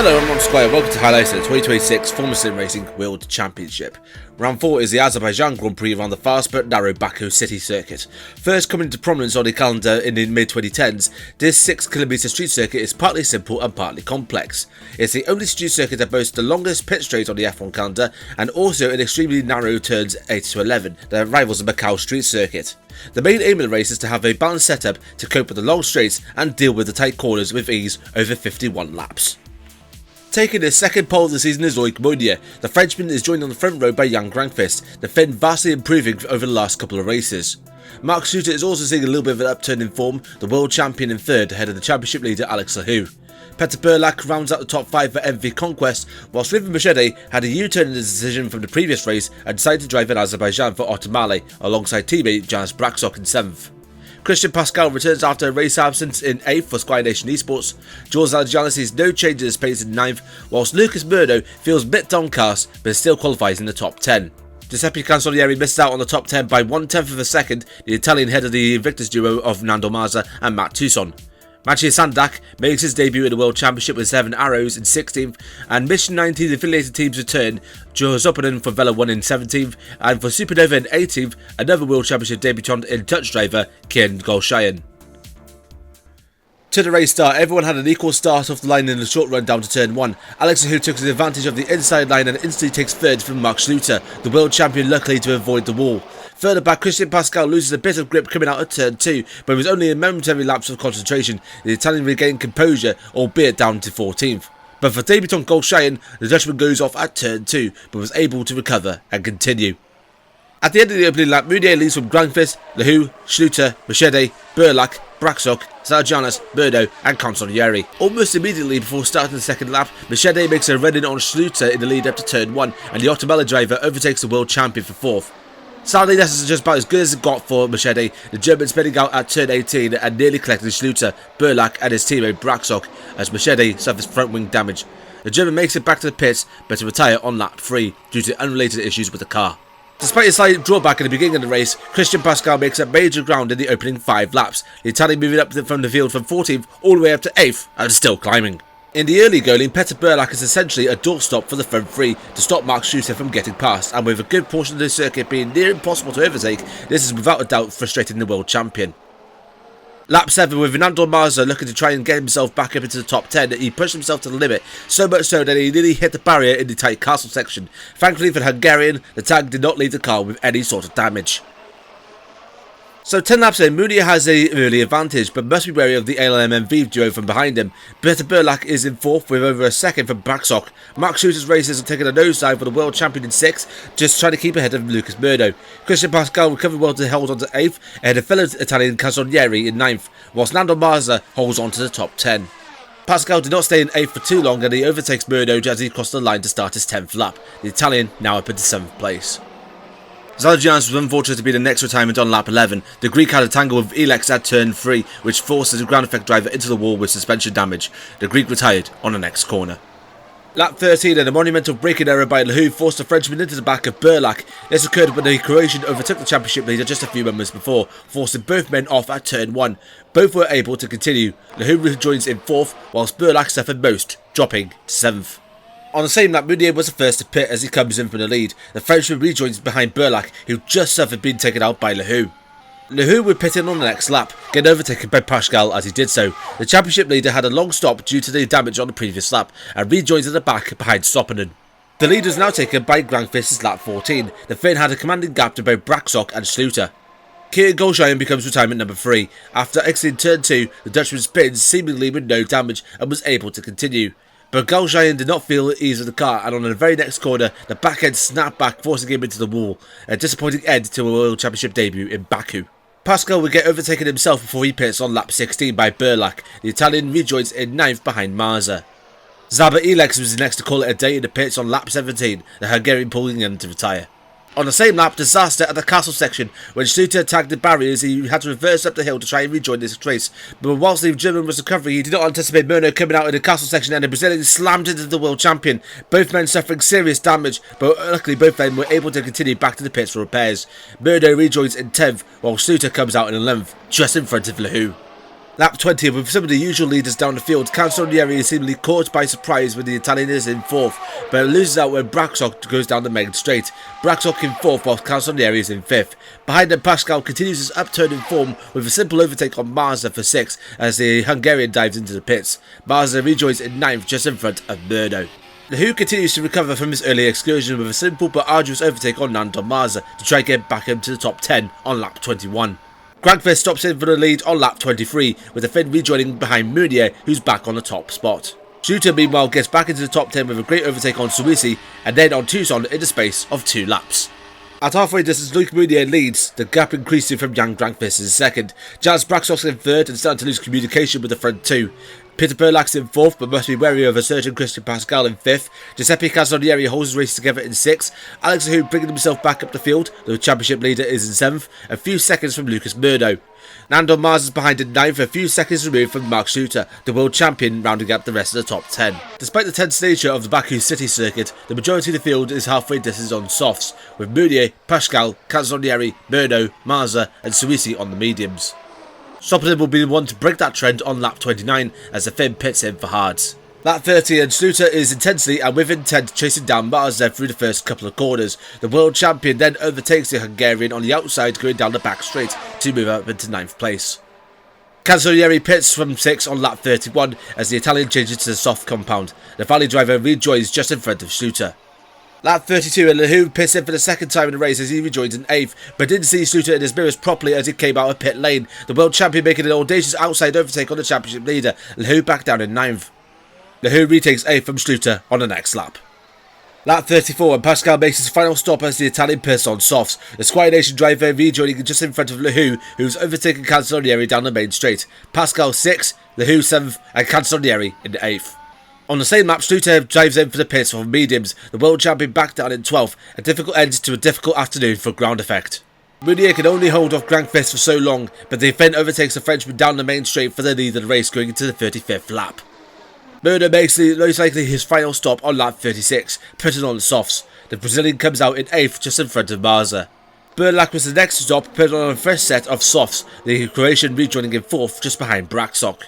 Hello, I'm Ron Squire. Welcome to highlights of the 2026 Formula SimRacing World Championship. Round 4 is the Azerbaijan Grand Prix around the fast but narrow Baku city circuit. First coming into prominence on the calendar in the mid-2010s, this 6km street circuit is partly simple and partly complex. It's the only street circuit that boasts the longest pit straight on the F1 calendar and also an extremely narrow turns 8 to 11 that rivals the Baku street circuit. The main aim of the race is to have a balanced setup to cope with the long straights and deal with the tight corners with ease over 51 laps. Taking his second pole of the season is Loic Mounier. The Frenchman is joined on the front row by Jan Grankvist, the Finn vastly improving over the last couple of races. Mark Schluter is also seeing a little bit of an upturn in form, the world champion in third ahead of the championship leader Alex Lahou. Peter Burlak rounds out the top 5 for MV Conquest, whilst River Machete had a U-turn in his decision from the previous race and decided to drive in Azerbaijan for Ottomale alongside teammate Janis Braksok in 7th. Christian Pascal returns after a race absence in 8th for Squire Nation Esports. Jules Algianis sees no change in his pace in 9th, whilst Lucas Murdo feels a bit downcast but still qualifies in the top 10. Giuseppe Cancellieri misses out on the top 10 by 1/10 of a second, the Italian head of the Invictus duo of Nando Mazza and Matt Toussaint. Maciej Sandak makes his debut in the World Championship with 7 arrows in 16th, and Mission 19 affiliated teams return. Joe Zopanen for Vela 1 in 17th, and for Supernova in 18th, another World Championship debutant in touch driver, Kian Golshayan. To the race start, everyone had an equal start off the line in the short run down to turn 1. Alex Lahou took advantage of the inside line and instantly takes third from Mark Schluter, the world champion luckily to avoid the wall. Further back, Christian Pascal loses a bit of grip coming out of turn 2, but it was only a momentary lapse of concentration. The Italian regained composure, albeit down to 14th. But for debutant Golshayan, the Dutchman goes off at turn 2, but was able to recover and continue. At the end of the opening lap, Mounier leads from Grankvist, Lahou, Schluter, Machete, Burlak, Braksok, Zarjanis, Murdo and Cancellieri. Almost immediately before starting the second lap, Machete makes a run-in on Schluter in the lead up to turn 1, and the Ottomale driver overtakes the world champion for 4th. Sadly, this is just about as good as it got for Machete, the German spinning out at turn 18 and nearly collecting Schluter, Burlak and his teammate Braksok as Machete suffers front wing damage. The German makes it back to the pits but to retire on lap 3 due to unrelated issues with the car. Despite a slight drawback at the beginning of the race, Christian Pascal makes up major ground in the opening 5 laps, the Italian moving up from the field from 14th all the way up to 8th and still climbing. In the early going, Peter Burlak is essentially a doorstop for the front 3 to stop Mark Schluter from getting past, and with a good portion of the circuit being near impossible to overtake, this is without a doubt frustrating the world champion. Lap 7, with Nando Mazza looking to try and get himself back up into the top 10, he pushed himself to the limit, so much so that he nearly hit the barrier in the tight castle section. Thankfully for the Hungarian, the tank did not leave the car with any sort of damage. So 10 laps in, Mounier has an early advantage, but must be wary of the ALMMV duo from behind him. Peter Burlak is in 4th with over a second from Braksok. Mark Schluter's races are taking a nosedive for the world champion in 6th, just trying to keep ahead of Lucas Murdo. Christian Pascal recovered well to hold on to 8th, ahead of fellow Italian Cancellieri in 9th, whilst Nando Mazza holds on to the top 10. Pascal did not stay in 8th for too long and he overtakes Murdo as he crossed the line to start his 10th lap, the Italian now up into 7th place. Zarjanis was unfortunate to be the next retirement on lap 11. The Greek had a tangle with Elex at turn 3, which forces the ground effect driver into the wall with suspension damage. The Greek retired on the next corner. Lap 13 and a monumental braking error by Lahou forced the Frenchman into the back of Burlak. This occurred when the Croatian overtook the championship leader just a few moments before, forcing both men off at turn 1. Both were able to continue. Lahou rejoins in 4th, whilst Burlak suffered most, dropping to 7th. On the same lap, Mounier was the first to pit as he comes in from the lead. The Frenchman rejoins behind Burlak, who just suffered being taken out by Lahou. Lahou would pit in on the next lap, getting overtaken by Pascal as he did so. The championship leader had a long stop due to the damage on the previous lap, and rejoins at the back behind Sopanen. The lead is now taken by Grankvist's lap 14. The Finn had a commanding gap to both Braksok and Schluter. Kian Golshayan becomes retirement number 3. After exiting turn 2, the Dutchman spins seemingly with no damage and was able to continue. But Golshayan did not feel at ease of the car, and on the very next corner, the back end snapped back, forcing him into the wall. A disappointing end to a World Championship debut in Baku. Pascal would get overtaken himself before he pits on lap 16 by Burlak. The Italian rejoins in 9th behind Mazza. Zaba Elex was the next to call it a day in the pits on lap 17, the Hungarian pulling him to retire. On the same lap, disaster at the castle section. When Schluter tagged the barriers, he had to reverse up the hill to try and rejoin this race. But whilst the German was recovering, he did not anticipate Murdo coming out in the castle section and the Brazilian slammed into the world champion. Both men suffering serious damage, but luckily both men were able to continue back to the pits for repairs. Murdo rejoins in 10th, while Schluter comes out in 11th, just in front of Lahou. Lap 20, with some of the usual leaders down the field, Cancellieri is seemingly caught by surprise when the Italian is in 4th, but loses out when Braxok goes down the main straight. Braxok in 4th whilst Cancellieri is in 5th. Behind them, Pascal continues his upturning form with a simple overtake on Mazda for 6th as the Hungarian dives into the pits. Mazda rejoins in 9th just in front of Murdo. Who continues to recover from his early excursion with a simple but arduous overtake on Nando Mazda to try and get back into the top 10 on lap 21. Grangfist stops in for the lead on lap 23, with the Finn rejoining behind Meunier, who's back on the top spot. Schluter meanwhile gets back into the top 10 with a great overtake on Suisi, and then on Tucson in the space of 2 laps. At halfway distance, Luc Meunier leads, the gap increasing from Jan Grangfist in 2nd. Jan Braxok's in 3rd and starting to lose communication with the front 2. Peter Perlak's in 4th, but must be wary of a certain Christian Pascal in 5th. Giuseppe Cancellieri holds his race together in 6th. Alex Hu bringing himself back up the field. The championship leader is in 7th, a few seconds from Lucas Murdo. Nando Mars is behind in 9th, a few seconds removed from Mark Schluter, the world champion, rounding up the rest of the top 10. Despite the tense nature of the Baku city circuit, the majority of the field is halfway distance on softs, with Meunier, Pascal, Cancellieri, Murdo, Marza and Suisi on the mediums. Stoppelin will be the one to break that trend on lap 29 as the Finn pits in for hards. Lap 30 and Schluter is intensely and with intent chasing down Marza through the first couple of corners. The world champion then overtakes the Hungarian on the outside going down the back straight to move up into 9th place. Cancellieri pits from 6th on lap 31 as the Italian changes to the soft compound. The Valley driver rejoins just in front of Schluter. Lap 32 and Lehoux pits in for the 2nd time in the race as he rejoins in 8th, but didn't see Schluter in his mirrors properly as he came out of pit lane. The world champion making an audacious outside overtake on the championship leader, Lehoux back down in 9th. Lehoux retakes 8th from Schluter on the next lap. Lap 34 and Pascal makes his final stop as the Italian pits on softs. The Squire Nation driver rejoining just in front of Lehoux, who's overtaken Cancellieri down the main straight. Pascal 6th, Lehoux 7th and Cancellieri in 8th. On the same lap, Schluter drives in for the pits for mediums, the world champion back down in 12th, a difficult end to a difficult afternoon for ground effect. Meunier can only hold off Grangfist for so long, but the event overtakes the Frenchman down the main straight for the lead of the race going into the 35th lap. Murdo makes most likely his final stop on lap 36, putting on the softs. The Brazilian comes out in 8th just in front of Marza. Berlak was the next stop, putting on a fresh set of softs, the Croatian rejoining in 4th just behind Braxok.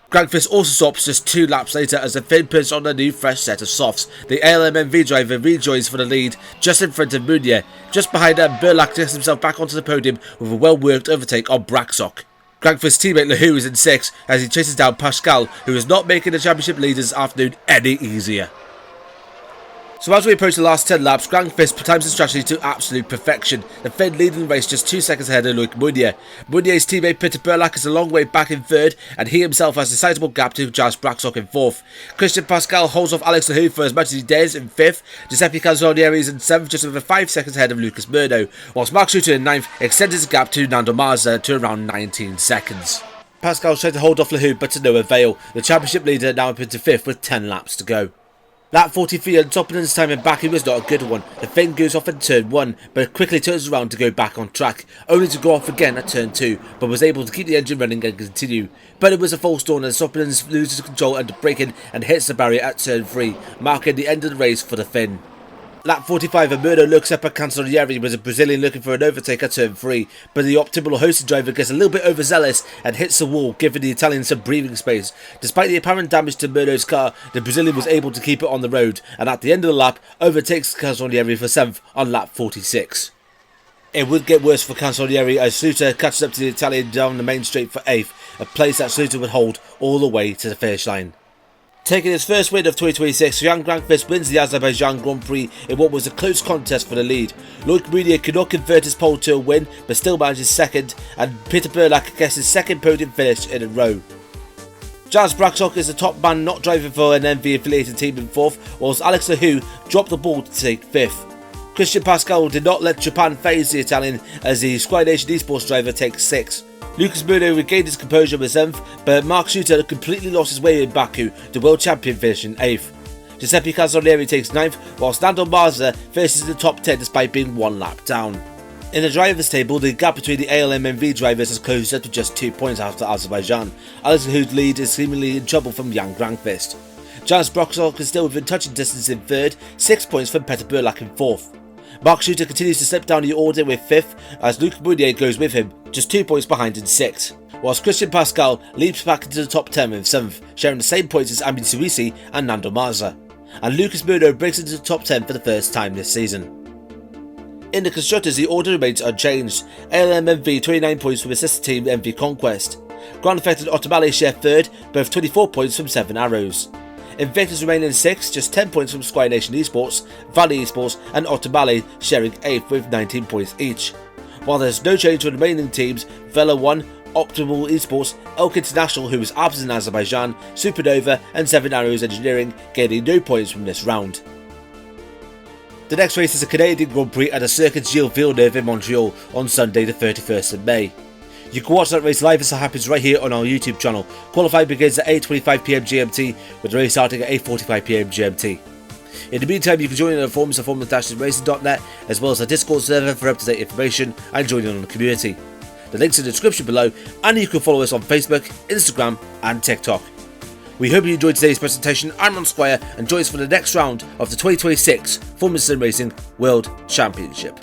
Grangfist also stops just 2 laps later as the Finn puts on a new fresh set of softs. The ALMMV driver rejoins for the lead just in front of Meunier. Just behind him, Berlak gets himself back onto the podium with a well-worked overtake on Braxok. Grangfist's teammate Lehoux is in 6th as he chases down Pascal, who is not making the championship leaders afternoon any easier. So as we approach the last 10 laps, Grangfist times his strategy to absolute perfection. The Finn leading the race just 2 seconds ahead of Luc Meunier. Meunier's teammate Peter Perlak is a long way back in 3rd, and he himself has a sizable gap to Jas Braxok in 4th. Christian Pascal holds off Alex Lehoux for as much as he dares in 5th. Giuseppe Cancellieri is in 7th, just over 5 seconds ahead of Lucas Murdo, whilst Mark Schluter in 9th extends his gap to Nando Marza to around 19 seconds. Pascal tried to hold off Lehoux, but to no avail. The championship leader now up into 5th with 10 laps to go. Lap 43 and Toplinen's time in Baku was not a good one. The Finn goes off in turn 1, but quickly turns around to go back on track, only to go off again at turn 2, but was able to keep the engine running and continue. But it was a false dawn as Toplinen's loses control under braking and hits the barrier at turn 3, marking the end of the race for the Finn. Lap 45 and Murdo looks up at Cancellieri with a Brazilian looking for an overtake at turn 3, but the optimal hosted driver gets a little bit overzealous and hits the wall, giving the Italian some breathing space. Despite the apparent damage to Murdo's car, the Brazilian was able to keep it on the road, and at the end of the lap, overtakes Cancellieri for 7th on lap 46. It would get worse for Cancellieri as Schluter catches up to the Italian down the main straight for 8th, a place that Schluter would hold all the way to the finish line. Taking his first win of 2026, Jan Grangfist wins the Azerbaijan Grand Prix in what was a close contest for the lead. Luc Meunier could not convert his pole to a win, but still manages 2nd, and Peter Perlak gets his 2nd podium finish in a row. Jas Braxok is the top man not driving for an MV affiliated team in 4th, whilst Alex Lehoux dropped the ball to take 5th. Christian Pascal did not let Japan phase the Italian as the Squire Nation esports driver takes 6th. Lucas Murdo regained his composure with 7th, but Mark Schluter completely lost his way in Baku, the world champion finishing 8th. Giuseppe Cancellieri takes 9th, whilst Nando Marza finishes in the top 10 despite being 1 lap down. In the drivers' table, the gap between the ALMMV drivers has closed up to just 2 points after Azerbaijan. Alex Lehoux lead is seemingly in trouble from Jan Grangfist. Jas Braxok is still within touching distance in 3rd, 6 points from Peter Perlak in 4th. Mark Schluter continues to slip down the order with 5th as Luc Meunier goes with him, just 2 points behind in 6th. whilst Christian Pascal leaps back into the top 10 with 7th, sharing the same points as Adebisi and Nando Marza, and Lucas Murdo breaks into the top 10 for the first time this season. In the Constructors, the order remains unchanged. ALM MV 29 points from assisted team MV Conquest. Grand Effect and Otomale share 3rd, both 24 points from 7 arrows. Invictus remain in 6th, just 10 points from Squire Nation Esports, Valley Esports and Otomale sharing 8th with 19 points each. While there's no change for the remaining teams, Vela 1, Optimal Esports, Elk International, who is absent in Azerbaijan, Supernova and 7 Arrows Engineering gaining no points from this round. The next race is a Canadian Grand Prix at the Circuit Gilles Villeneuve in Montreal on Sunday the 31st of May. You can watch that race live as it happens right here on our YouTube channel. Qualifying begins at 8:25pm GMT with the race starting at 8:45pm GMT. In the meantime, you can join in the forums at formula-racing.net as well as our Discord server for up-to-date information and join in on the community. The links in the description below, and you can follow us on Facebook, Instagram and TikTok. We hope you enjoyed today's presentation. I'm Ron Squire and join us for the next round of the 2026 SimRacing World Championship.